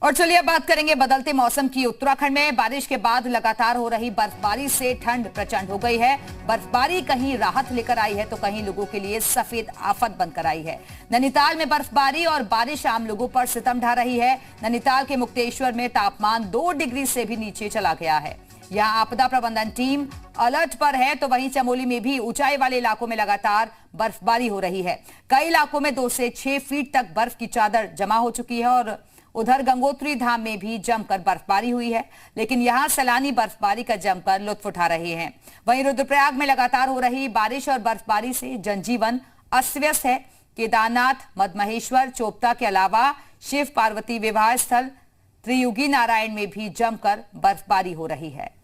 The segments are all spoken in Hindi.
और चलिए अब बात करेंगे बदलते मौसम की। उत्तराखंड में बारिश के बाद लगातार हो रही बर्फबारी से ठंड प्रचंड हो गई है। बर्फबारी कहीं राहत लेकर आई है तो कहीं लोगों के लिए सफेद आफत बनकर आई है। नैनीताल में बर्फबारी और बारिश आम लोगों पर सितम ढा रही है। नैनीताल के मुक्तेश्वर में तापमान 2 डिग्री से भी नीचे चला गया है। यहाँ आपदा प्रबंधन टीम अलर्ट पर है तो वहीं चमोली में भी ऊंचाई वाले इलाकों में लगातार बर्फबारी हो रही है। कई इलाकों में 2 से 6 फीट तक बर्फ की चादर जमा हो चुकी है और उधर गंगोत्री धाम में भी जमकर बर्फबारी हुई है, लेकिन यहां सैलानी बर्फबारी का जमकर लुत्फ उठा रहे हैं। वहीं रुद्रप्रयाग में लगातार हो रही बारिश और बर्फबारी से जनजीवन अस्त व्यस्त है। केदारनाथ, मदमहेश्वर, चोपता के अलावा शिव पार्वती विवाह स्थल त्रियुगी नारायण में भी जमकर बर्फबारी हो रही है।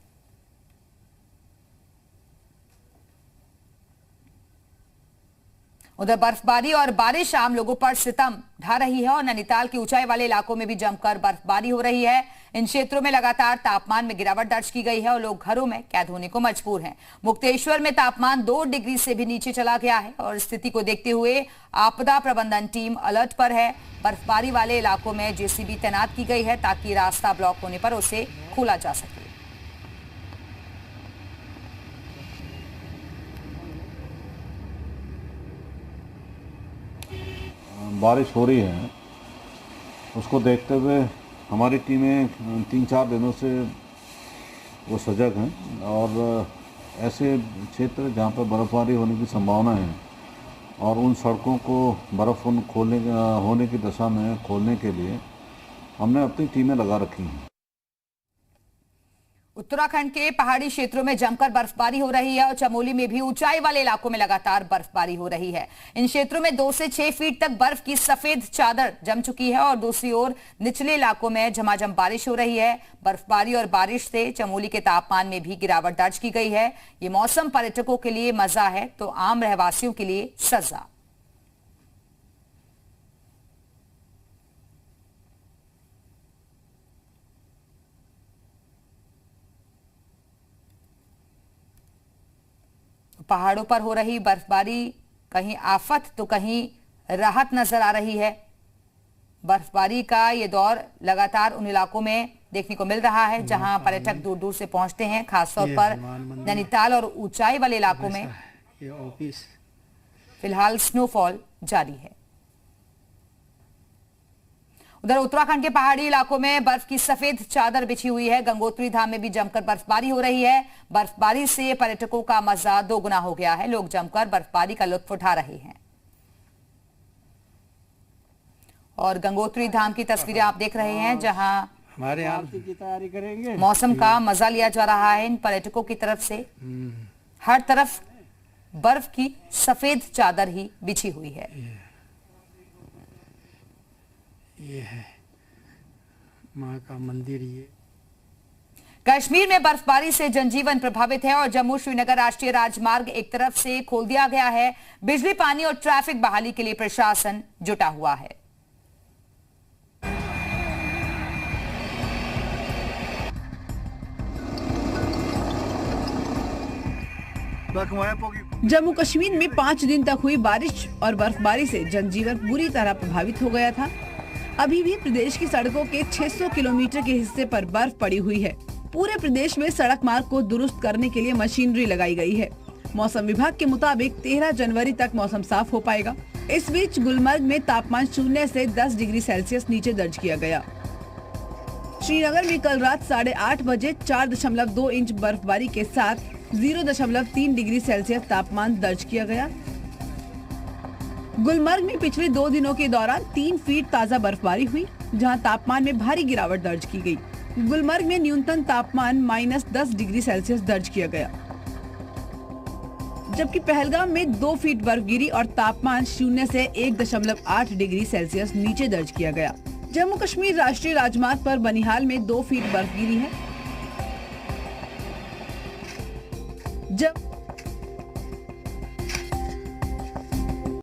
उधर बर्फबारी और बारिश आम लोगों पर सितम ढा रही है और नैनीताल के ऊंचाई वाले इलाकों में भी जमकर बर्फबारी हो रही है। इन क्षेत्रों में लगातार तापमान में गिरावट दर्ज की गई है और लोग घरों में कैद होने को मजबूर हैं। मुक्तेश्वर में तापमान 2 डिग्री से भी नीचे चला गया है और स्थिति को देखते हुए आपदा प्रबंधन टीम अलर्ट पर है। बर्फबारी वाले इलाकों में जेसीबी तैनात की गई है ताकि रास्ता ब्लॉक होने पर उसे खोला जा सके। बारिश हो रही है, उसको देखते हुए हमारी टीमें 3-4 दिनों से वो सजग हैं और ऐसे क्षेत्र जहाँ पर बर्फ़बारी होने की संभावना है और उन सड़कों को बर्फ़ होने की दशा में खोलने के लिए हमने अपनी टीमें लगा रखी हैं। उत्तराखंड के पहाड़ी क्षेत्रों में जमकर बर्फबारी हो रही है और चमोली में भी ऊंचाई वाले इलाकों में लगातार बर्फबारी हो रही है। इन क्षेत्रों में 2 से 6 फीट तक बर्फ की सफेद चादर जम चुकी है और दूसरी ओर निचले इलाकों में झमाझम बारिश हो रही है। बर्फबारी और बारिश से चमोली के तापमान में भी गिरावट दर्ज की गई है। ये मौसम पर्यटकों के लिए मजा है तो आम रहवासियों के लिए सजा। पहाड़ों पर हो रही बर्फबारी कहीं आफत तो कहीं राहत नजर आ रही है। बर्फबारी का ये दौर लगातार उन इलाकों में देखने को मिल रहा है जहां पर्यटक दूर दूर से पहुंचते हैं, खासतौर पर नैनीताल और ऊंचाई वाले इलाकों में फिलहाल स्नोफॉल जारी है। उधर उत्तराखंड के पहाड़ी इलाकों में बर्फ की सफेद चादर बिछी हुई है। गंगोत्री धाम में भी जमकर बर्फबारी हो रही है। बर्फबारी से पर्यटकों का मजा दोगुना हो गया है। लोग जमकर बर्फबारी का लुत्फ उठा रहे हैं और गंगोत्री धाम की तस्वीरें आप देख रहे हैं जहां हमारे आरती की तैयारी करेंगे। मौसम का मजा लिया जा रहा है इन पर्यटकों की तरफ से। हर तरफ बर्फ की सफेद चादर ही बिछी हुई है। ये है माँ का मंदिर। ये कश्मीर में बर्फबारी से जनजीवन प्रभावित है और जम्मू श्रीनगर राष्ट्रीय राजमार्ग एक तरफ से खोल दिया गया है। बिजली, पानी और ट्रैफिक बहाली के लिए प्रशासन जुटा हुआ है। जम्मू कश्मीर में 5 दिन तक हुई बारिश और बर्फबारी से जनजीवन पूरी तरह प्रभावित हो गया था। अभी भी प्रदेश की सड़कों के 600 किलोमीटर के हिस्से पर बर्फ पड़ी हुई है। पूरे प्रदेश में सड़क मार्ग को दुरुस्त करने के लिए मशीनरी लगाई गई है। मौसम विभाग के मुताबिक 13 जनवरी तक मौसम साफ हो पाएगा। इस बीच गुलमर्ग में तापमान 0 से 10 डिग्री सेल्सियस नीचे दर्ज किया गया। श्रीनगर में कल रात 8:30 बजे 4.2 इंच बर्फबारी के साथ 0.3 डिग्री सेल्सियस तापमान दर्ज किया गया। गुलमर्ग में पिछले 2 दिनों के दौरान 3 फीट ताजा बर्फबारी हुई, जहां तापमान में भारी गिरावट दर्ज की गई। गुलमर्ग में न्यूनतम तापमान -10 डिग्री सेल्सियस दर्ज किया गया, जबकि पहलगाम में 2 फीट बर्फ गिरी और तापमान 0 से 1.8 डिग्री सेल्सियस नीचे दर्ज किया गया। जम्मू कश्मीर राष्ट्रीय राजमार्ग पर बनिहाल में 2 फीट बर्फ गिरी है। जब